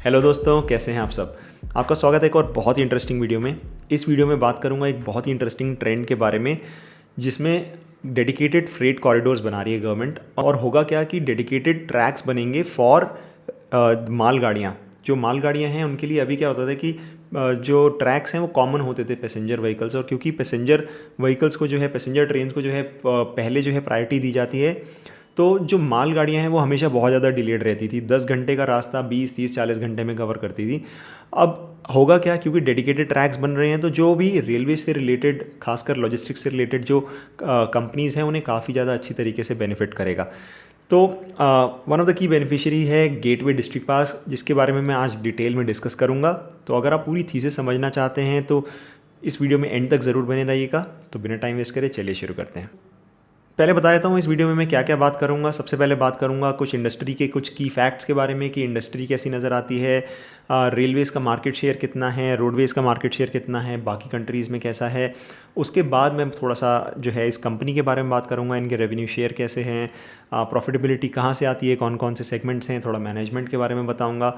Hello दोस्तों, कैसे हैं आप सब। आपका स्वागत है एक और बहुत ही इंटरेस्टिंग वीडियो में। इस वीडियो में बात करूंगा एक बहुत ही इंटरेस्टिंग ट्रेंड के बारे में, जिसमें डेडिकेटेड फ्रेट कॉरिडोर्स बना रही है गवर्नमेंट। और होगा क्या कि डेडिकेटेड ट्रैक्स बनेंगे फॉर मालगाड़ियाँ। जो मालगाड़ियाँ हैं उनके लिए अभी क्या होता था कि जो ट्रैक्स हैं वो कॉमन होते थे पैसेंजर व्हीकल्स, और क्योंकि पैसेंजर व्हीकल्स को जो है, पैसेंजर ट्रेन को जो है पहले जो है प्रायोरिटी दी जाती है, तो जो मालगाड़ियाँ हैं वो हमेशा बहुत ज़्यादा डिलेड रहती थी। 10 घंटे का रास्ता 20, 30, 40 घंटे में कवर करती थी। अब होगा क्या, क्योंकि डेडिकेटेड ट्रैक्स बन रहे हैं तो जो भी रेलवे से रिलेटेड, खासकर लॉजिस्टिक्स से रिलेटेड जो कंपनीज़ हैं उन्हें काफ़ी ज़्यादा अच्छी तरीके से बेनिफिट करेगा। तो one of the key beneficiary है गेटवे डिस्ट्रिक्ट पास, जिसके बारे में मैं आज डिटेल में डिस्कस करूँगा। तो अगर आप पूरी थीसिस समझना चाहते हैं तो इस वीडियो में एंड तक ज़रूर बने रहिएगा। तो बिना टाइम वेस्ट करे चलिए शुरू करते हैं। पहले बता देता हूँ इस वीडियो में मैं क्या क्या बात करूँगा। सबसे पहले बात करूँगा कुछ इंडस्ट्री के कुछ की फैक्ट्स के बारे में कि इंडस्ट्री कैसी नज़र आती है, रेलवेज़ का मार्केट शेयर कितना है, रोडवेज़ का मार्केट शेयर कितना है, बाकी कंट्रीज़ में कैसा है। उसके बाद मैं थोड़ा सा जो है इस कंपनी के बारे में बात करूँगा, इनके रेवेन्यू शेयर कैसे हैं, प्रॉफिटेबिलिटी कहाँ से आती है, कौन कौन से सेगमेंट्स हैं, थोड़ा मैनेजमेंट के बारे में बताऊँगा।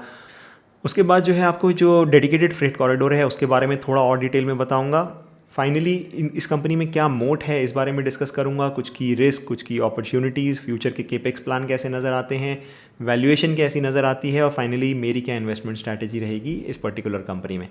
उसके बाद जो है आपको जो डेडिकेटेड फ्रेट कॉरिडोर है उसके बारे में थोड़ा और डिटेल में बताऊँगा। फाइनली इस कंपनी में क्या मोट है इस बारे में डिस्कस करूंगा, कुछ की रिस्क, कुछ की अपॉर्चुनिटीज़, फ्यूचर के केपेक्स प्लान कैसे नज़र आते हैं, वैल्यूएशन कैसी नज़र आती है, और फाइनली मेरी क्या इन्वेस्टमेंट स्ट्रैटेजी रहेगी इस पर्टिकुलर कंपनी में।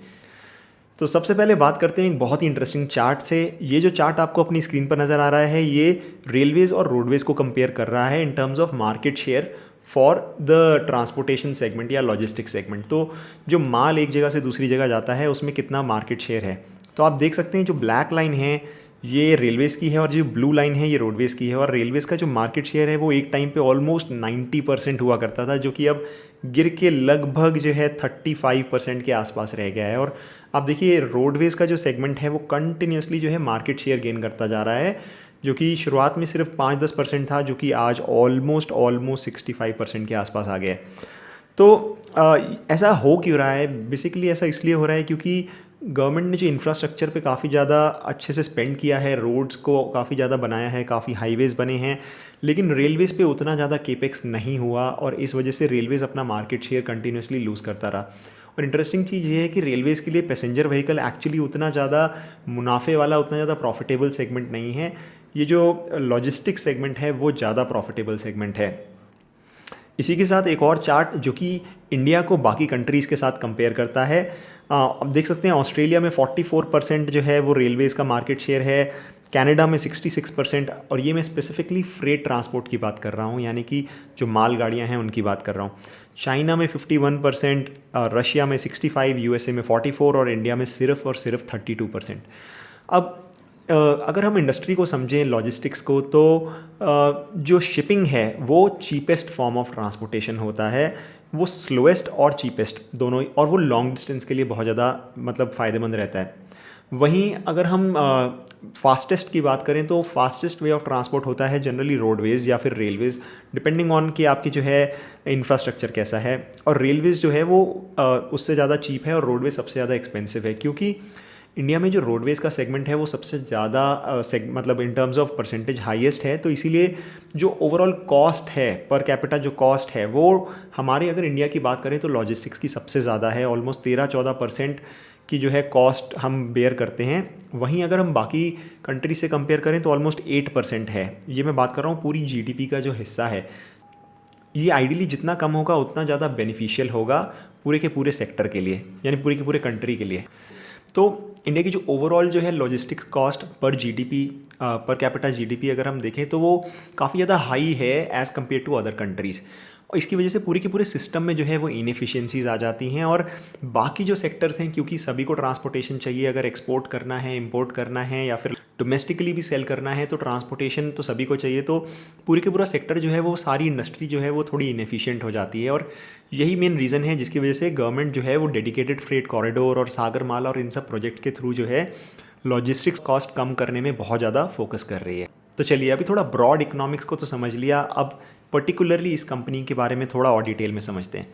तो सबसे पहले बात करते हैं एक बहुत ही इंटरेस्टिंग चार्ट से। ये जो चार्ट आपको अपनी स्क्रीन पर नज़र आ रहा है ये रेलवेज़ और रोडवेज़ को कंपेयर कर रहा है in terms of market share for the transportation segment या लॉजिस्टिक सेगमेंट। तो जो माल एक जगह से दूसरी जगह जाता है उसमें कितना मार्केट शेयर है। तो आप देख सकते हैं जो ब्लैक लाइन है ये रेलवेज़ की है और जो ब्लू लाइन है ये रोडवेज़ की है। और रेलवेज़ का जो मार्केट शेयर है वो एक टाइम पे ऑलमोस्ट 90% हुआ करता था, जो कि अब गिर के लगभग जो है 35% के आसपास रह गया है। और आप देखिए रोडवेज़ का जो सेगमेंट है वो कंटिन्यूसली जो है मार्केट शेयर गेन करता जा रहा है, जो कि शुरुआत में सिर्फ 5-10% था, जो कि आज ऑलमोस्ट 65% के आसपास आ गया है। तो ऐसा हो क्यों रहा है? बेसिकली ऐसा इसलिए हो रहा है क्योंकि गवर्नमेंट ने जो इंफ्रास्ट्रक्चर पे काफ़ी ज़्यादा अच्छे से स्पेंड किया है, रोड्स को काफ़ी ज़्यादा बनाया है, काफ़ी हाईवेज़ बने हैं, लेकिन रेलवेज़ पे उतना ज़्यादा केपेक्स नहीं हुआ और इस वजह से रेलवेज़ अपना मार्केट शेयर कंटिन्यूसली लूज़ करता रहा। और इंटरेस्टिंग चीज़ ये है कि रेलवेज़ के लिए पैसेंजर व्हीकल एक्चुअली उतना ज़्यादा मुनाफे वाला, उतना ज़्यादा प्रॉफिटेबल सेगमेंट नहीं है। ये जो लॉजिस्टिक सेगमेंट है वो ज़्यादा प्रॉफिटेबल सेगमेंट है। इसी के साथ एक और चार्ट जो कि इंडिया को बाकी कंट्रीज़ के साथ कंपेयर करता है। अब देख सकते हैं ऑस्ट्रेलिया में 44% जो है वो रेलवेज़ का मार्केट शेयर है, कनाडा में 66%, और ये मैं स्पेसिफिकली फ्रेट ट्रांसपोर्ट की बात कर रहा हूँ, यानी कि जो माल गाड़ियाँ हैं उनकी बात कर रहा हूँ। चाइना में 51%, रशिया में 65%, यूएसए में 44% और इंडिया में सिर्फ और सिर्फ 32%। अब अगर हम इंडस्ट्री को समझें, लॉजिस्टिक्स को, तो जो शिपिंग है वो चीपेस्ट फॉर्म ऑफ ट्रांसपोर्टेशन होता है, वो स्लोएस्ट और चीपेस्ट दोनों, और वो लॉन्ग डिस्टेंस के लिए बहुत ज़्यादा मतलब फ़ायदेमंद रहता है। वहीं अगर हम फास्टेस्ट की बात करें तो फास्टेस्ट वे ऑफ ट्रांसपोर्ट होता है जनरली रोडवेज़ या फिर रेलवेज़, डिपेंडिंग ऑन कि आपकी जो है इंफ्रास्ट्रक्चर कैसा है। और रेलवेज़ जो है वो उससे ज़्यादा चीप है और रोडवेज़ सबसे ज़्यादा एक्सपेंसिव है, क्योंकि इंडिया में जो रोडवेज़ का सेगमेंट है वो सबसे ज़्यादा मतलब in terms of percentage highest है। तो इसीलिए जो ओवरऑल कॉस्ट है, पर कैपिटा जो कॉस्ट है, वो हमारे अगर इंडिया की बात करें तो लॉजिस्टिक्स की सबसे ज़्यादा है। ऑलमोस्ट 13-14% की जो है कॉस्ट हम बेयर करते हैं। वहीं अगर हम बाकी कंट्री से कंपेयर करें तो ऑलमोस्ट 8% है। ये मैं बात कर रहा हूँ पूरी जीडीपी का जो हिस्सा है। ये आइडियली जितना कम होगा उतना ज़्यादा बेनिफिशियल होगा पूरे के पूरे सेक्टर के लिए, यानी पूरे के पूरे कंट्री के लिए। तो इंडिया की जो ओवरऑल जो है लॉजिस्टिक्स कॉस्ट पर जीडीपी, पर कैपिटा जीडीपी अगर हम देखें तो वो काफ़ी ज़्यादा हाई है as compare to other countries. और इसकी वजह से पूरे के पूरे सिस्टम में जो है वो इनएफिशिएंसीज आ जाती हैं। और बाकी जो सेक्टर्स हैं, क्योंकि सभी को ट्रांसपोर्टेशन चाहिए, अगर एक्सपोर्ट करना है, इंपोर्ट करना है या फिर डोमेस्टिकली भी सेल करना है, तो ट्रांसपोर्टेशन तो सभी को चाहिए। तो पूरे के पूरा सेक्टर जो है वो, सारी इंडस्ट्री जो है वो थोड़ी इनएफिशिएंट हो जाती है। और यही मेन रीज़न है जिसकी वजह से गवर्नमेंट जो है वो डेडिकेटेड फ्रेट कॉरिडोर और सागरमाला और इन सब प्रोजेक्ट्स के थ्रू जो है लॉजिस्टिक्स कॉस्ट कम करने में बहुत ज़्यादा फोकस कर रही है। तो चलिए, अभी थोड़ा ब्रॉड इकोनॉमिक्स को तो समझ लिया, अब पर्टिकुलरली इस कंपनी के बारे में थोड़ा और डिटेल में समझते हैं।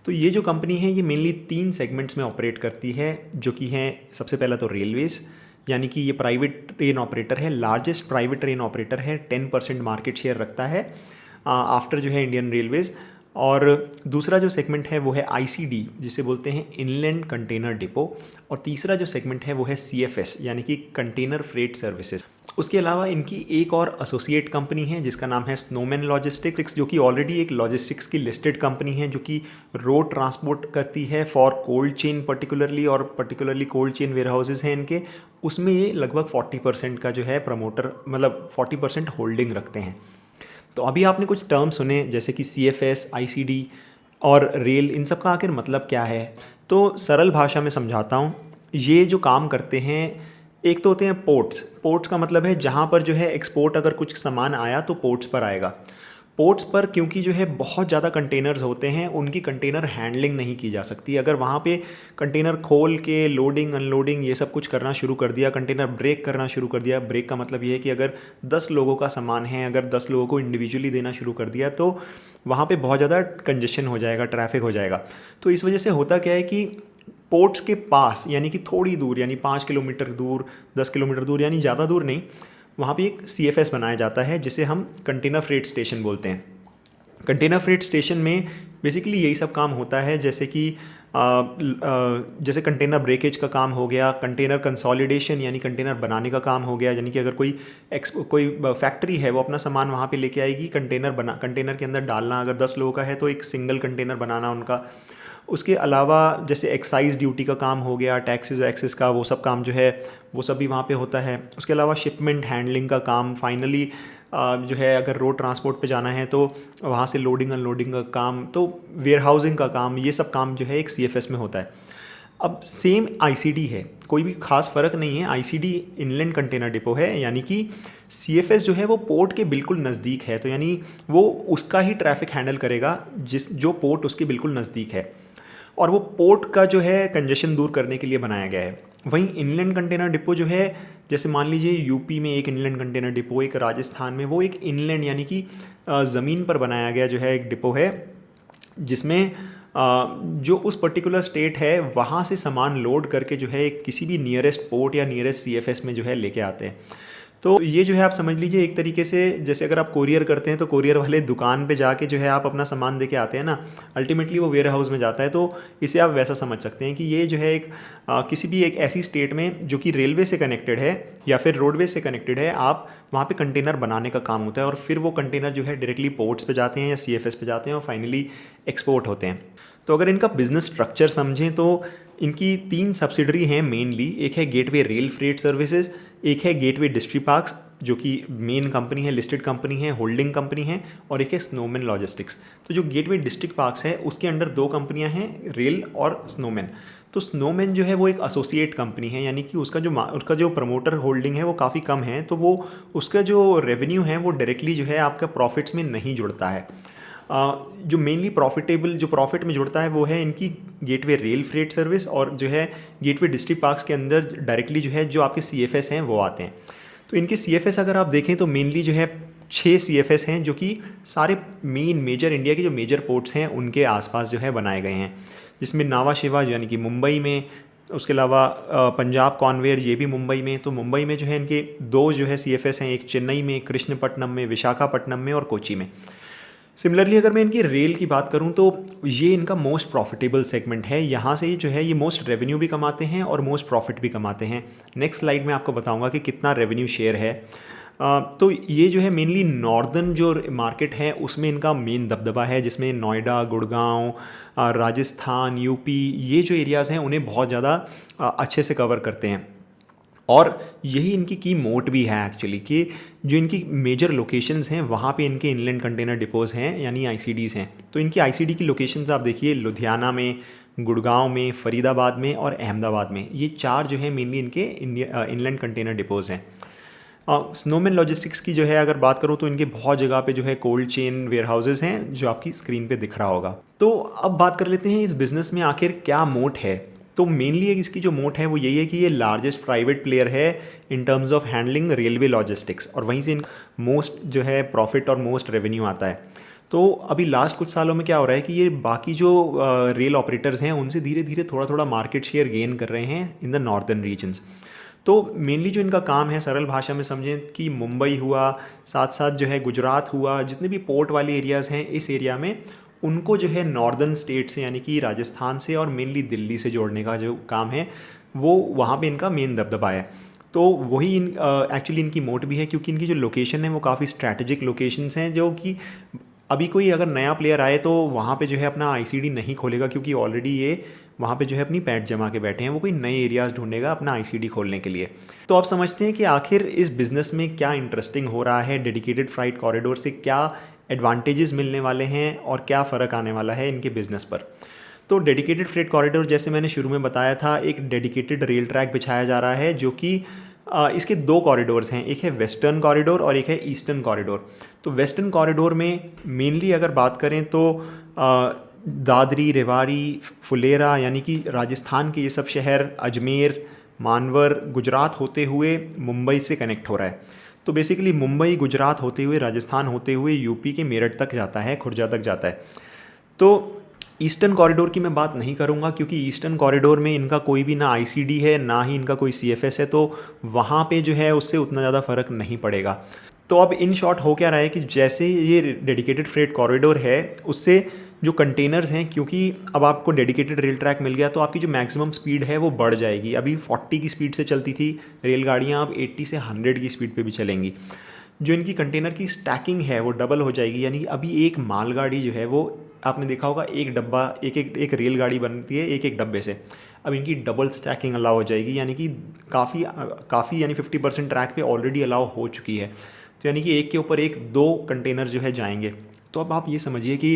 तो ये जो कंपनी है ये मेनली 3 सेगमेंट्स में ऑपरेट करती है, जो कि हैं सबसे पहला तो रेलवेज़, यानी कि ये प्राइवेट ट्रेन ऑपरेटर है, लार्जेस्ट प्राइवेट ट्रेन ऑपरेटर है, 10% मार्केट शेयर रखता है आफ्टर जो है इंडियन रेलवेज़। और दूसरा जो सेगमेंट है वो है आईसीडी, जिसे बोलते हैं इनलैंड कंटेनर डिपो। और तीसरा जो सेगमेंट है वो है सीएफएस, यानी कि कंटेनर फ्रेट सर्विसेज। उसके अलावा इनकी एक और एसोसिएट कंपनी है जिसका नाम है स्नोमैन लॉजिस्टिक्स, जो कि ऑलरेडी एक लॉजिस्टिक्स की लिस्टेड कंपनी है, जो कि रोड ट्रांसपोर्ट करती है फॉर कोल्ड चेन पर्टिकुलरली, और particularly cold chain warehouses हैं इनके। उसमें ये लगभग 40% का जो है प्रमोटर, मतलब 40% होल्डिंग रखते हैं। तो अभी आपने कुछ टर्म सुने जैसे कि सीएफएस, आईसीडी और रेल, इन सब का आखिर मतलब क्या है? तो सरल भाषा में समझाता हूँ। ये जो काम करते हैं, एक तो होते हैं पोर्ट्स। पोर्ट्स का मतलब है जहाँ पर जो है एक्सपोर्ट, अगर कुछ सामान आया तो पोर्ट्स पर आएगा। पोर्ट्स पर क्योंकि जो है बहुत ज़्यादा कंटेनर्स होते हैं, उनकी कंटेनर हैंडलिंग नहीं की जा सकती। अगर वहाँ पे कंटेनर खोल के लोडिंग अनलोडिंग ये सब कुछ करना शुरू कर दिया, कंटेनर ब्रेक करना शुरू कर दिया, ब्रेक का मतलब ये है कि अगर 10 लोगों का सामान है, अगर 10 लोगों को इंडिविजुअली देना शुरू कर दिया, तो वहाँ पे बहुत ज़्यादा कंजेशन हो जाएगा, ट्रैफिक हो जाएगा। तो इस वजह से होता क्या है कि पोर्ट्स के पास, यानी कि थोड़ी दूर, यानी 5 किलोमीटर दूर, 10 किलोमीटर दूर, यानी ज़्यादा दूर नहीं, वहाँ पे एक सीएफएस बनाया जाता है जिसे हम कंटेनर फ्रेट स्टेशन बोलते हैं। कंटेनर फ्रेट स्टेशन में बेसिकली यही सब काम होता है, जैसे कि जैसे कंटेनर ब्रेकेज का काम हो गया, कंटेनर कंसोलिडेशन यानी कंटेनर बनाने का काम हो गया, यानी कि अगर कोई फैक्ट्री है वो अपना सामान वहाँ पे लेके आएगी, कंटेनर के अंदर डालना, अगर 10 लोगों का है तो एक सिंगल कंटेनर बनाना उनका। उसके अलावा जैसे एक्साइज ड्यूटी का काम हो गया, टैक्सेस एक्सेस का, वो सब काम जो है वो सब भी वहाँ पे होता है। उसके अलावा शिपमेंट हैंडलिंग का काम, फाइनली जो है अगर रोड ट्रांसपोर्ट पे जाना है तो वहाँ से लोडिंग अनलोडिंग का काम, तो वेयर हाउसिंग का काम, ये सब काम जो है एक सीएफएस में होता है। अब सेम आईसीडी है, कोई भी खास फ़र्क नहीं है। आईसीडी इनलैंड कंटेनर डिपो है, यानी कि सीएफएस जो है वो पोर्ट के बिल्कुल नज़दीक है, तो यानी वो उसका ही ट्रैफिक हैंडल करेगा जो पोर्ट उसके बिल्कुल नज़दीक है, और वो पोर्ट का जो है कंजेशन दूर करने के लिए बनाया गया है। वहीं इनलैंड कंटेनर डिपो जो है, जैसे मान लीजिए यूपी में एक इनलैंड कंटेनर डिपो, एक राजस्थान में, वो एक इनलैंड यानी कि ज़मीन पर बनाया गया जो है एक डिपो है, जिसमें जो उस पर्टिकुलर स्टेट है वहाँ से सामान लोड करके जो है किसी भी नियरेस्ट पोर्ट या नियरेस्ट सीएफएस में जो है लेके आते हैं। तो ये जो है आप समझ लीजिए एक तरीके से, जैसे अगर आप कोरियर करते हैं तो कोरियर वाले दुकान पे जाके जो है आप अपना सामान दे के आते हैं ना, अल्टीमेटली वो वेयर हाउस में जाता है। तो इसे आप वैसा समझ सकते हैं कि ये जो है किसी भी एक ऐसी स्टेट में जो कि रेलवे से कनेक्टेड है या फिर रोडवे से कनेक्टेड है, आप वहाँ पे कंटेनर बनाने का काम होता है, और फिर वो कंटेनर जो है डायरेक्टली पोर्ट्स पे जाते हैं या सीएफएस पे जाते हैं और फाइनली एक्सपोर्ट होते हैं। तो अगर इनका बिजनेस स्ट्रक्चर समझें तो इनकी 3 सब्सिडरी हैं मेनली। एक है गेटवे रेल फ्रेट सर्विसेज, एक है गेटवे डिस्ट्रीपार्क्स जो कि मेन कंपनी है, लिस्टेड कंपनी है, होल्डिंग कंपनी है, और एक है स्नोमैन लॉजिस्टिक्स। तो जो गेटवे डिस्ट्रीपार्क्स है उसके अंडर 2 कंपनियां हैं, रेल और स्नोमैन। तो स्नोमैन जो है वो एक एसोसिएट कंपनी है, यानी कि उसका जो प्रमोटर होल्डिंग है वो काफ़ी कम है, तो वो उसका जो रेवेन्यू है वो डायरेक्टली जो है आपका प्रॉफिट्स में नहीं जुड़ता है। जो मेनली प्रॉफिट में जुड़ता है वो है इनकी गेटवे रेल फ्रेट सर्विस, और जो है गेटवे डिस्ट्रीपार्क्स के अंदर डायरेक्टली जो है जो आपके सीएफएस हैं वो आते हैं। तो इनके सीएफएस अगर आप देखें तो मेनली जो है 6 सीएफएस हैं, जो कि सारे मेजर इंडिया के जो मेजर पोर्ट्स हैं उनके आसपास जो है बनाए गए हैं, जिसमें नावा शिवा यानी कि मुंबई में, उसके अलावा पंजाब कॉन्वेयर ये भी मुंबई में। तो मुंबई में जो है इनके 2 जो है सीएफएस हैं, एक चेन्नई में, कृष्णपट्टनम में, विशाखापट्टनम में, और कोची में। सिमिलरली अगर मैं इनकी रेल की बात करूं तो ये इनका मोस्ट प्रॉफिटेबल सेगमेंट है, यहाँ से जो है ये मोस्ट रेवेन्यू भी कमाते हैं और मोस्ट प्रॉफिट भी कमाते हैं। नेक्स्ट स्लाइड में आपको बताऊंगा कि कितना रेवेन्यू शेयर है। तो ये जो है मेनली नॉर्दर्न जो मार्केट है उसमें इनका मेन दबदबा है, जिसमें नोएडा, गुड़गांव, राजस्थान, यूपी, ये जो एरियाज़ हैं उन्हें बहुत ज़्यादा अच्छे से कवर करते हैं। और यही इनकी की मोट भी है एक्चुअली, कि जो इनकी मेजर लोकेशंस हैं वहाँ पे इनके इनलैंड कंटेनर डिपोज़ हैं, यानी आईसीडीज़ हैं। तो इनकी आईसीडी की लोकेशंस आप देखिए, लुधियाना में, गुड़गांव में, फरीदाबाद में और अहमदाबाद में, ये 4 जो है मेनली इनके इनलैंड कंटेनर डिपोज़ हैं। स्नोमैन लॉजिस्टिक्स की जो है अगर बात करूँ तो इनके बहुत जगह पे जो है कोल्ड चेन वेयर हाउसेज हैं, जो आपकी स्क्रीन पे दिख रहा होगा। तो अब बात कर लेते हैं इस बिज़नेस में आखिर क्या मोट है। तो मेनली इसकी जो मोट है वो यही है कि ये लार्जेस्ट प्राइवेट प्लेयर है in terms of handling railway logistics, और वहीं से इनका मोस्ट जो है प्रॉफिट और मोस्ट रेवेन्यू आता है। तो अभी लास्ट कुछ सालों में क्या हो रहा है कि ये बाकी जो रेल ऑपरेटर्स हैं उनसे धीरे धीरे थोड़ा थोड़ा मार्केट शेयर गेन कर रहे हैं इन द नॉर्दर्न रीजन्स। तो मेनली जो इनका काम है, सरल भाषा में समझें कि मुंबई हुआ, साथ साथ जो है गुजरात हुआ, जितने भी पोर्ट वाले एरियाज़ हैं इस एरिया में उनको जो है नॉर्दर्न स्टेट से यानी कि राजस्थान से और मेनली दिल्ली से जोड़ने का जो काम है वो वहाँ पे इनका मेन दबदबा है। तो वही एक्चुअली इनकी मोट भी है, क्योंकि इनकी जो लोकेशन है वो काफ़ी स्ट्रैटेजिक लोकेशंस हैं, जो कि अभी कोई अगर नया प्लेयर आए तो वहाँ पे जो है अपना आईसीडी नहीं खोलेगा, क्योंकि ऑलरेडी ये वहाँ पे जो है अपनी पैठ जमा के बैठे हैं। वो कोई नए एरियाज़ ढूंढेगा अपना आईसीडी खोलने के लिए। तो आप समझते हैं कि आखिर इस बिज़नेस में क्या इंटरेस्टिंग हो रहा है, डेडिकेटेड फ्राइट कॉरिडोर से क्या एडवांटेजेस मिलने वाले हैं और क्या फ़र्क आने वाला है इनके बिज़नेस पर। तो डेडिकेटेड फ्रेट कॉरिडोर, जैसे मैंने शुरू में बताया था, एक डेडिकेटेड रेल ट्रैक बिछाया जा रहा है, जो कि इसके दो कॉरिडोर्स हैं, एक है वेस्टर्न कॉरिडोर और एक है ईस्टर्न कॉरिडोर। तो वेस्टर्न कॉरिडोर में मेनली अगर बात करें तो दादरी, रेवाड़ी, फुलेरा यानी कि राजस्थान के ये सब शहर, अजमेर, मानवर, गुजरात होते हुए मुंबई से कनेक्ट हो रहा है। तो बेसिकली मुंबई, गुजरात होते हुए, राजस्थान होते हुए यूपी के मेरठ तक जाता है, खुर्जा तक जाता है। तो ईस्टर्न कॉरिडोर की मैं बात नहीं करूंगा, क्योंकि ईस्टर्न कॉरिडोर में इनका कोई भी ना आईसीडी है, ना ही इनका कोई सीएफएस है, तो वहाँ पे जो है उससे उतना ज़्यादा फ़र्क नहीं पड़ेगा। तो अब इन शॉर्ट हो क्या रहा है कि जैसे ये डेडिकेटेड फ्रेट कॉरिडोर है, उससे जो कंटेनर्स हैं, क्योंकि अब आपको डेडिकेटेड रेल ट्रैक मिल गया, तो आपकी जो मैक्सिमम स्पीड है वो बढ़ जाएगी। अभी 40 की स्पीड से चलती थी रेलगाड़ियाँ, अब 80 से 100 की स्पीड पे भी चलेंगी। जो इनकी कंटेनर की स्टैकिंग है वो डबल हो जाएगी, यानी अभी एक मालगाड़ी जो है वो आपने देखा होगा एक डब्बा, एक रेलगाड़ी बनती है एक डब्बे से, अब इनकी डबल स्टैकिंग अलाउ हो जाएगी, यानी कि काफ़ी यानी 50% ट्रैक पे ऑलरेडी अलाउ हो चुकी है। तो यानी कि एक के ऊपर एक दो कंटेनर जो है जाएंगे। तो अब आप ये समझिए कि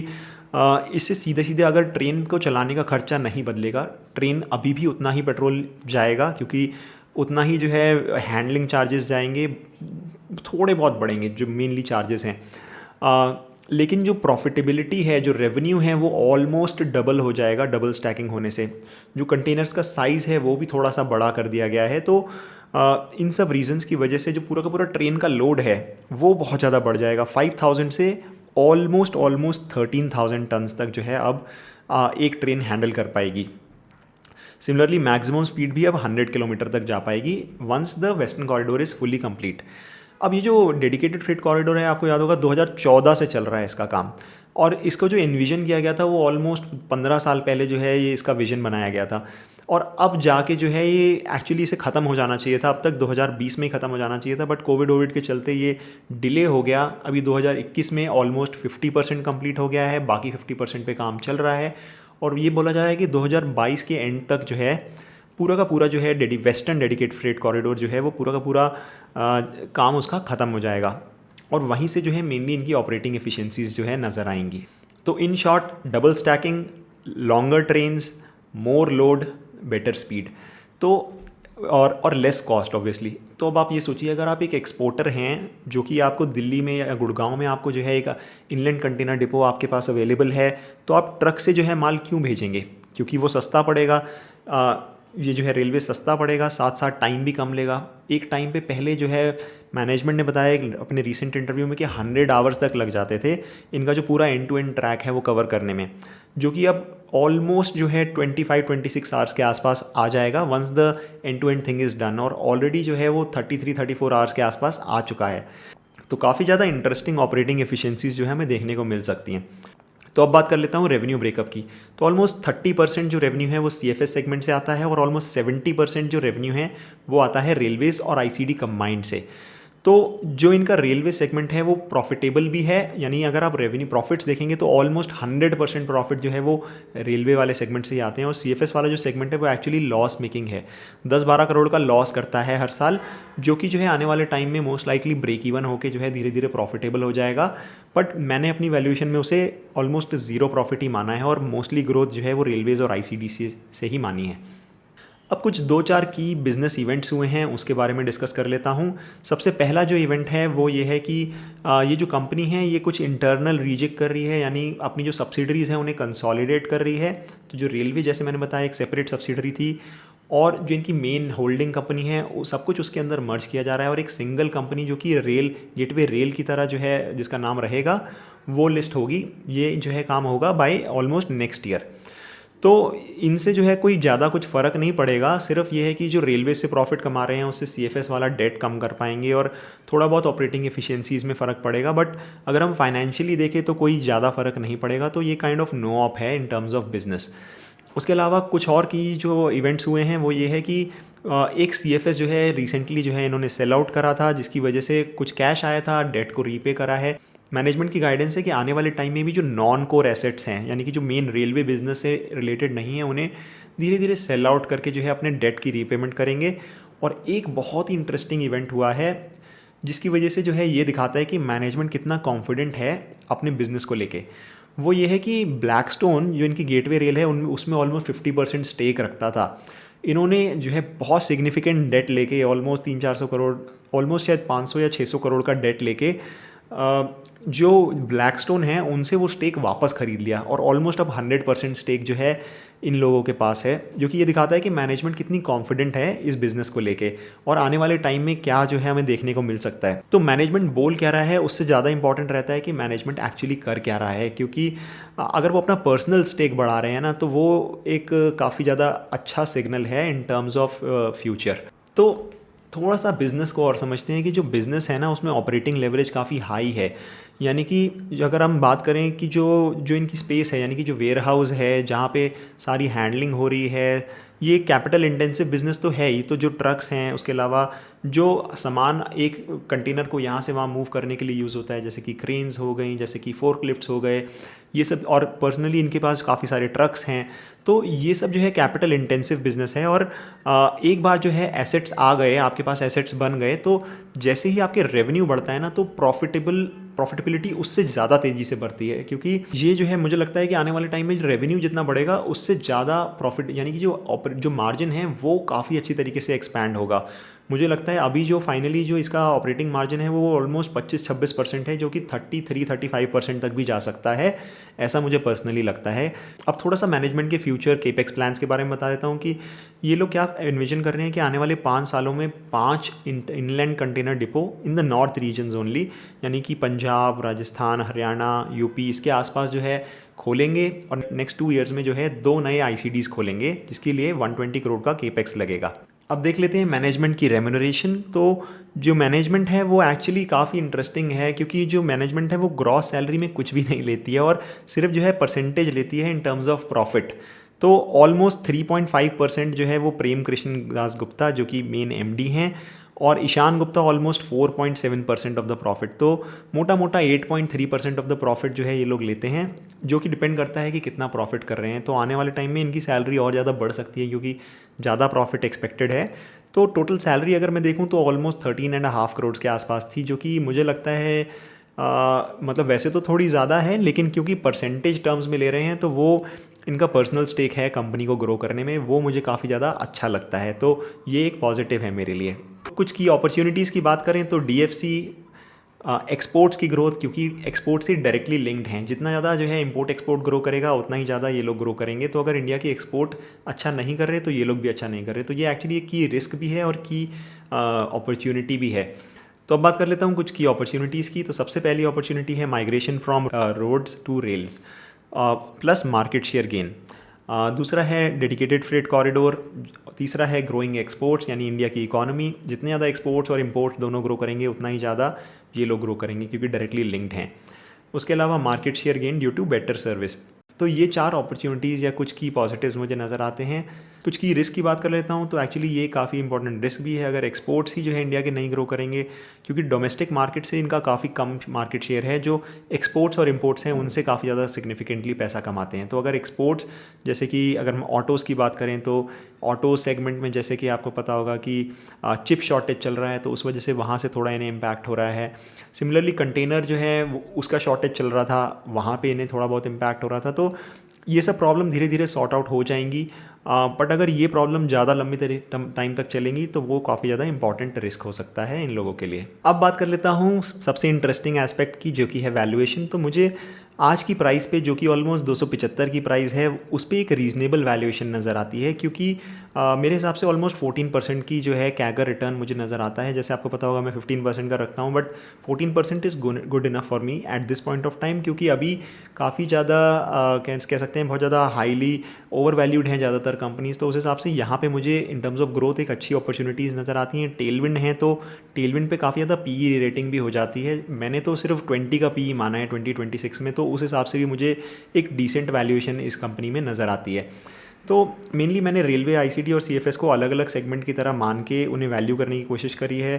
इससे सीधे सीधे अगर ट्रेन को चलाने का खर्चा नहीं बदलेगा, ट्रेन अभी भी उतना ही पेट्रोल जाएगा, क्योंकि उतना ही जो है हैंडलिंग चार्जेस जाएंगे, थोड़े बहुत बढ़ेंगे जो मेनली चार्जेस हैं, लेकिन जो प्रॉफिटेबिलिटी है, जो रेवेन्यू है, वो ऑलमोस्ट डबल हो जाएगा डबल स्टैकिंग होने से। जो कंटेनर्स का साइज़ है वो भी थोड़ा सा बड़ा कर दिया गया है। तो इन सब रीजंस की वजह से जो पूरा का पूरा ट्रेन का लोड है वो बहुत ज़्यादा बढ़ जाएगा। 5000 से ऑलमोस्ट 13,000 टन्स तक जो है अब एक ट्रेन हैंडल कर पाएगी। सिमिलरली मैक्सिमम स्पीड भी अब 100 किलोमीटर तक जा पाएगी once the western corridor is fully complete. अब ये जो डेडिकेटेड फ्रेट कॉरिडोर है, आपको याद होगा 2014 से चल रहा है इसका काम, और इसको जो एनविजन किया गया था वो ऑलमोस्ट 15 साल पहले जो है ये इसका विजन बनाया गया था, और अब जाके जो है ये एक्चुअली इसे ख़त्म हो जाना चाहिए था, अब तक 2020 में ही ख़त्म हो जाना चाहिए था, बट कोविड के चलते ये डिले हो गया। अभी 2021 में ऑलमोस्ट 50% कंप्लीट हो गया है, बाकी 50% पे काम चल रहा है, और ये बोला जा रहा है कि 2022 के एंड तक जो है पूरा का पूरा जो है वेस्टर्न डेडिकेटेड फ्रेट कॉरिडोर जो है वो पूरा का पूरा काम उसका ख़त्म हो जाएगा, और वहीं से जो है मेनली इनकी ऑपरेटिंग एफिशिएंसीज जो है नज़र आएंगी। तो in short, double stacking, longer trains, more load, better speed, तो और लेस कॉस्ट ऑब्वियसली। तो अब आप ये सोचिए, अगर आप एक एक्सपोर्टर हैं जो कि आपको दिल्ली में या गुड़गांव में आपको जो है एक इनलैंड कंटेनर डिपो आपके पास अवेलेबल है, तो आप ट्रक से जो है माल क्यों भेजेंगे? क्योंकि वो सस्ता पड़ेगा, ये जो है रेलवे सस्ता पड़ेगा, साथ साथ टाइम भी कम लेगा। एक टाइम पे पहले जो है मैनेजमेंट ने बताया अपने रीसेंट इंटरव्यू में कि 100 आवर्स तक लग जाते थे इनका जो पूरा एंड टू एंड ट्रैक है वो कवर करने में, जो कि अब ऑलमोस्ट जो है 25-26 आवर्स के आसपास आ जाएगा once the end to end thing is done, और ऑलरेडी जो है वो 33-34 आवर्स के आसपास आ चुका है। तो काफ़ी ज़्यादा इंटरेस्टिंग ऑपरेटिंग एफिशिएंसीज जो है हमें देखने को मिल सकती हैं। तो अब बात कर लेता हूँ रेवेन्यू ब्रेकअप की। तो ऑलमोस्ट 30% जो रेवेन्यू है वो सीएफएस सेगमेंट से आता है, और ऑलमोस्ट 70% जो रेवेन्यू है वो आता है रेलवेज़ और आईसीडी कंबाइंड से। तो जो इनका रेलवे सेगमेंट है वो प्रॉफिटेबल भी है, यानी अगर आप रेवेन्यू प्रॉफिट्स देखेंगे तो ऑलमोस्ट 100% प्रॉफिट जो है वो रेलवे वाले सेगमेंट से ही आते हैं, और सीएफएस वाला जो सेगमेंट है वो एक्चुअली लॉस मेकिंग है, 10-12 करोड़ का लॉस करता है हर साल, जो कि जो है आने वाले टाइम में मोस्ट लाइकली ब्रेक इवन होकर जो है धीरे धीरे प्रॉफिटेबल हो जाएगा। बट मैंने अपनी वैल्यूएशन में उसे ऑलमोस्ट ज़ीरो प्रॉफिट ही माना है, और मोस्टली ग्रोथ जो है वो रेलवेज़ और आईसीडीसी से ही मानी है। अब कुछ 2-4 की बिज़नेस इवेंट्स हुए हैं उसके बारे में डिस्कस कर लेता हूं। सबसे पहला जो इवेंट है वो ये है कि ये जो कंपनी है ये कुछ इंटरनल रीजेक्ट कर रही है, यानी अपनी जो सब्सिडरीज़ हैं उन्हें कंसोलिडेट कर रही है। तो जो रेलवे, जैसे मैंने बताया, एक सेपरेट सब्सिडरी थी, और जो इनकी मेन होल्डिंग कंपनी है वो सब कुछ उसके अंदर मर्ज किया जा रहा है, और एक सिंगल कंपनी जो कि रेल गेटवे रेल की तरह जो है जिसका नाम रहेगा वो लिस्ट होगी। ये जो है काम होगा बाय ऑलमोस्ट नेक्स्ट ईयर। तो इनसे जो है कोई ज़्यादा कुछ फ़र्क नहीं पड़ेगा, सिर्फ ये है कि जो रेलवे से प्रॉफिट कमा रहे हैं उससे सीएफएस वाला डेट कम कर पाएंगे और थोड़ा बहुत ऑपरेटिंग एफिशिएंसीज़ में फ़र्क पड़ेगा। बट अगर हम फाइनेंशियली देखें तो कोई ज़्यादा फ़र्क नहीं पड़ेगा। तो ये काइंड ऑफ नो ऑप है इन टर्म्स ऑफ बिजनेस। उसके अलावा कुछ और की जो इवेंट्स हुए हैं वो ये है कि एक सीएफएस जो है रिसेंटली जो है इन्होंने सेल आउट करा था, जिसकी वजह से कुछ कैश आया था, डेट को रीपे करा है। मैनेजमेंट की गाइडेंस है कि आने वाले टाइम में भी जो नॉन कोर एसेट्स हैं, यानी कि जो मेन रेलवे बिजनेस से रिलेटेड नहीं है, उन्हें धीरे धीरे सेल आउट करके जो है अपने डेट की रीपेमेंट करेंगे। और एक बहुत ही इंटरेस्टिंग इवेंट हुआ है जिसकी वजह से जो है ये दिखाता है कि मैनेजमेंट कितना कॉन्फिडेंट है अपने बिजनेस को लेके। वो ये है कि ब्लैकस्टोन जो इनकी गेटवे रेल है उन उसमें ऑलमोस्ट 50% स्टेक रखता था। इन्होंने जो है बहुत सिग्निफिकेंट डेट लेके ऑलमोस्ट 300-400 करोड़, ऑलमोस्ट शायद 500 या 600 करोड़ का डेट लेके जो ब्लैकस्टोन है उनसे वो स्टेक वापस खरीद लिया और ऑलमोस्ट अब 100% स्टेक जो है इन लोगों के पास है, जो कि ये दिखाता है कि मैनेजमेंट कितनी कॉन्फिडेंट है इस बिज़नेस को लेके और आने वाले टाइम में क्या जो है हमें देखने को मिल सकता है। तो मैनेजमेंट बोल क्या रहा है उससे ज़्यादा इंपॉर्टेंट रहता है कि मैनेजमेंट एक्चुअली कर क्या रहा है, क्योंकि अगर वो अपना पर्सनल स्टेक बढ़ा रहे हैं ना तो वो एक काफ़ी ज़्यादा अच्छा सिग्नल है इन टर्म्स ऑफ फ्यूचर। तो थोड़ा सा बिज़नेस को और समझते हैं कि जो बिज़नेस है ना उसमें ऑपरेटिंग लेवरेज काफ़ी हाई है। यानी कि अगर हम बात करें कि जो जो इनकी स्पेस है, यानी कि जो वेयर हाउस है जहाँ पे सारी हैंडलिंग हो रही है, ये कैपिटल इंटेंसिव बिज़नेस तो है ही। तो जो ट्रक्स हैं, उसके अलावा जो सामान एक कंटेनर को यहाँ से वहाँ मूव करने के लिए यूज़ होता है, जैसे कि क्रेन्स हो गई, जैसे कि फोर्कलिफ्ट्स हो गए, ये सब, और पर्सनली इनके पास काफ़ी सारे ट्रक्स हैं। तो ये सब जो है कैपिटल इंटेंसिव बिजनेस है। और एक बार जो है एसेट्स आ गए, आपके पास एसेट्स बन गए, तो जैसे ही आपके रेवेन्यू बढ़ता है ना तो प्रॉफिटेबिलिटी उससे ज़्यादा तेज़ी से बढ़ती है। क्योंकि ये जो है मुझे लगता है कि आने वाले टाइम में रेवेन्यू जितना बढ़ेगा उससे ज़्यादा प्रॉफिट, यानी कि जो मार्जिन है वो काफ़ी अच्छी तरीके से एक्सपैंड होगा। मुझे लगता है अभी जो फाइनली जो इसका ऑपरेटिंग मार्जिन है वो ऑलमोस्ट 25-26% है, जो कि 33-35% तक भी जा सकता है, ऐसा मुझे पर्सनली लगता है। अब थोड़ा सा मैनेजमेंट के फ्यूचर केपेक्स प्लान्स के बारे में बता देता हूँ कि ये लोग क्या इन्विजन कर रहे हैं कि आने वाले 5 सालों में 5 inland container depot in the north regions only, यानी कि पंजाब, राजस्थान, हरियाणा, यूपी, इसके आसपास जो है खोलेंगे। और नेक्स्ट 2 ईयर्स में जो है 2 नए आईसीडीज़ खोलेंगे, जिसके लिए 120 करोड़ का केपेक्स लगेगा। अब देख लेते हैं मैनेजमेंट की रेम्यूनरेशन। तो जो मैनेजमेंट है वो एक्चुअली काफ़ी इंटरेस्टिंग है, क्योंकि जो मैनेजमेंट है वो ग्रॉस सैलरी में कुछ भी नहीं लेती है और सिर्फ जो है परसेंटेज लेती है इन टर्म्स ऑफ प्रॉफिट। तो ऑलमोस्ट 3.5% जो है वो प्रेम कृष्ण दास गुप्ता, जो कि मेन एमडी हैं, और Ishaan Gupta almost 4.7% of the profit. तो मोटा मोटा 8.3% ऑफ द प्रॉफिट जो है ये लोग लेते हैं, जो कि डिपेंड करता है कि कितना प्रॉफिट कर रहे हैं। तो आने वाले टाइम में इनकी सैलरी और ज़्यादा बढ़ सकती है क्योंकि ज़्यादा प्रॉफिट एक्सपेक्टेड है। तो टोटल सैलरी अगर मैं देखूँ तो ऑलमोस्ट 13.5 करोड़ के आसपास थी, जो कि मुझे लगता है मतलब वैसे तो थोड़ी ज़्यादा है, लेकिन क्योंकि परसेंटेज टर्म्स में ले रहे हैं तो वो इनका पर्सनल स्टेक है कंपनी को ग्रो करने में, वो मुझे काफ़ी ज़्यादा अच्छा लगता है। तो ये एक पॉजिटिव है मेरे लिए। कुछ की अपॉर्चुनिटीज़ की बात करें तो डीएफसी एक्सपोर्ट्स की ग्रोथ, क्योंकि एक्सपोर्ट से डायरेक्टली लिंक्ड हैं, जितना ज़्यादा जो है इंपोर्ट एक्सपोर्ट ग्रो करेगा उतना ही ज़्यादा ये लोग ग्रो करेंगे। तो अगर इंडिया की एक्सपोर्ट अच्छा नहीं कर रहे तो ये लोग भी अच्छा नहीं कर रहे। तो ये एक्चुअली एक की रिस्क भी है और की अपॉर्चुनिटी भी है। तो अब बात कर लेता हूँ कुछ की अपॉर्चुनिटीज़ की। तो सबसे पहली अपॉर्चुनिटी है migration from roads to rails plus market share gain. दूसरा है डेडिकेटेड फ्रेट कॉरिडोर। तीसरा है ग्रोइंग एक्सपोर्ट्स, यानी इंडिया की इकोनॉमी जितने ज़्यादा एक्सपोर्ट्स और इंपोर्ट्स दोनों ग्रो करेंगे उतना ही ज़्यादा ये लोग ग्रो करेंगे, क्योंकि डायरेक्टली लिंक्ड हैं। उसके अलावा market share gain due to better service. तो ये 4 अपॉर्चुनिटीज़ या कुछ की पॉजिटिव्स मुझे नज़र आते हैं। कुछ की रिस्क की बात कर लेता हूँ तो एक्चुअली ये काफ़ी इंपॉर्टेंट रिस्क भी है अगर एक्सपोर्ट्स ही जो है इंडिया के नहीं ग्रो करेंगे, क्योंकि डोमेस्टिक मार्केट से इनका काफ़ी कम मार्केट शेयर है। जो एक्सपोर्ट्स और इंपोर्ट्स हैं उनसे काफ़ी ज़्यादा सिग्निफिकेंटली पैसा कमाते हैं। तो अगर एक्सपोर्ट्स, जैसे कि अगर हम ऑटोज़ की बात करें तो ऑटो सेगमेंट में जैसे कि आपको पता होगा कि चिप शॉर्टेज चल रहा है, तो उस वजह से वहाँ से थोड़ा इन्हें इम्पैक्ट हो रहा है। सिमिलरली कंटेनर जो है उसका शॉर्टेज चल रहा था, वहाँ पे इन्हें थोड़ा बहुत इम्पैक्ट हो रहा था। तो ये सब प्रॉब्लम धीरे धीरे सॉर्ट आउट हो जाएंगी। बट अगर ये प्रॉब्लम ज़्यादा लंबी टाइम तक चलेंगी तो वो काफ़ी ज़्यादा इंपॉर्टेंट रिस्क हो सकता है इन लोगों के लिए। अब बात कर लेता हूँ सबसे इंटरेस्टिंग एस्पेक्ट की, जो कि है वैल्यूएशन। तो मुझे आज की प्राइस पे, जो कि ऑलमोस्ट 275 की प्राइस है, उस पे एक रीज़नेबल वैल्यूएशन नज़र आती है, क्योंकि मेरे हिसाब से ऑलमोस्ट 14% की जो है कैगर रिटर्न मुझे नज़र आता है। जैसे आपको पता होगा मैं 15% का रखता हूँ, but 14% is good enough for me at this point of time, क्योंकि अभी काफ़ी ज़्यादा कह सकते हैं बहुत ज़्यादा हाईली ओवर वैल्यूड हैं ज़्यादातर कंपनीज़। तो उस हिसाब से यहाँ पे मुझे इन टर्म्स ऑफ ग्रोथ एक अच्छी अपॉर्चुनिटीज़ नज़र आती हैं। टेलविंड है तो टेलविंड पे काफ़ी ज़्यादा पीई रेटिंग भी हो जाती है। मैंने तो सिर्फ 20 का पीई माना है 2026 में, तो उस हिसाब से भी मुझे एक डिसेंट वैल्यूएशन इस कंपनी में नज़र आती है। तो मेनली मैंने रेलवे, आईसीटी और सीएफएस को अलग अलग सेगमेंट की तरह मान के उन्हें वैल्यू करने की कोशिश करी है।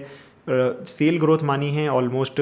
सेल ग्रोथ मानी है ऑलमोस्ट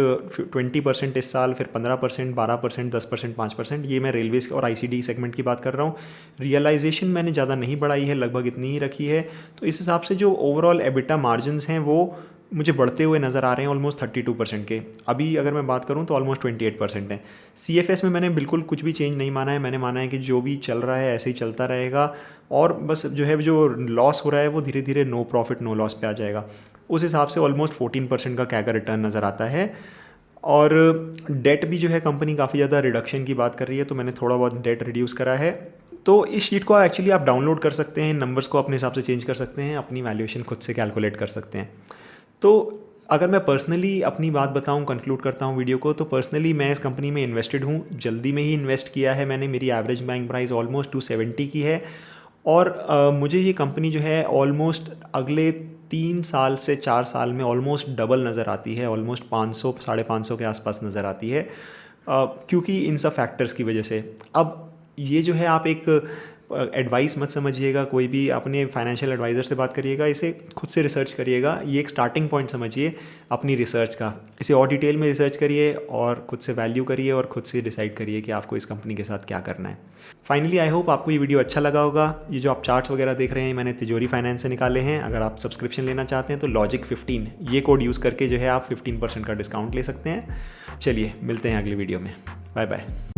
20% इस साल, फिर 15%, 12%, 10%, 5%। ये मैं रेलवेज और आईसीडी सेगमेंट की बात कर रहा हूँ। रियलाइजेशन मैंने ज़्यादा नहीं बढ़ाई है, लगभग इतनी ही रखी है। तो इस हिसाब से जो ओवरऑल एबिटा मार्जिन्स हैं वो मुझे बढ़ते हुए नज़र आ रहे हैं ऑलमोस्ट 32% के। अभी अगर मैं बात करूं तो ऑलमोस्ट 28% है। सीएफएस में मैंने बिल्कुल कुछ भी चेंज नहीं माना है। मैंने माना है कि जो भी चल रहा है ऐसे ही चलता रहेगा, और बस जो लॉस हो रहा है वो धीरे धीरे नो प्रॉफिट नो लॉस पे आ जाएगा। उस हिसाब से ऑलमोस्ट 14% का कैगर रिटर्न नज़र आता है। और डेट भी जो है कंपनी काफ़ी ज़्यादा रिडक्शन की बात कर रही है, तो मैंने थोड़ा बहुत डेट रिड्यूस करा है। तो इस शीट को एक्चुअली आप डाउनलोड कर सकते हैं, नंबर्स को अपने हिसाब से चेंज कर सकते हैं, अपनी वैल्यूएशन खुद से कैलकुलेट कर सकते हैं। तो अगर मैं पर्सनली अपनी बात बताऊं, कंक्लूड करता हूं वीडियो को, तो पर्सनली मैं इस कंपनी में इन्वेस्टेड हूं। जल्दी में ही इन्वेस्ट किया है मैंने। मेरी एवरेज बाइंग प्राइस ऑलमोस्ट 270 की है, और मुझे ये कंपनी जो है ऑलमोस्ट अगले 3 साल से 4 साल में ऑलमोस्ट डबल नज़र आती है, ऑलमोस्ट 500 550 के आसपास नज़र आती है, क्योंकि इन सब फैक्टर्स की वजह से। अब ये जो है आप एक एडवाइस मत समझिएगा, कोई भी अपने फाइनेंशियल एडवाइज़र से बात करिएगा, इसे खुद से रिसर्च करिएगा। ये एक स्टार्टिंग पॉइंट समझिए अपनी रिसर्च का। इसे और डिटेल में रिसर्च करिए और खुद से वैल्यू करिए और खुद से डिसाइड करिए कि आपको इस कंपनी के साथ क्या करना है। फाइनली आई होप आपको ये वीडियो अच्छा लगा होगा। ये जो आप चार्ट्स वगैरह देख रहे हैं मैंने तिजोरी फाइनेंस से निकाले हैं। अगर आप सब्सक्रिप्शन लेना चाहते हैं तो लॉजिक 15 ये कोड यूज़ करके जो है आप 15% का डिस्काउंट ले सकते हैं। चलिए मिलते हैं अगली वीडियो में। Bye bye.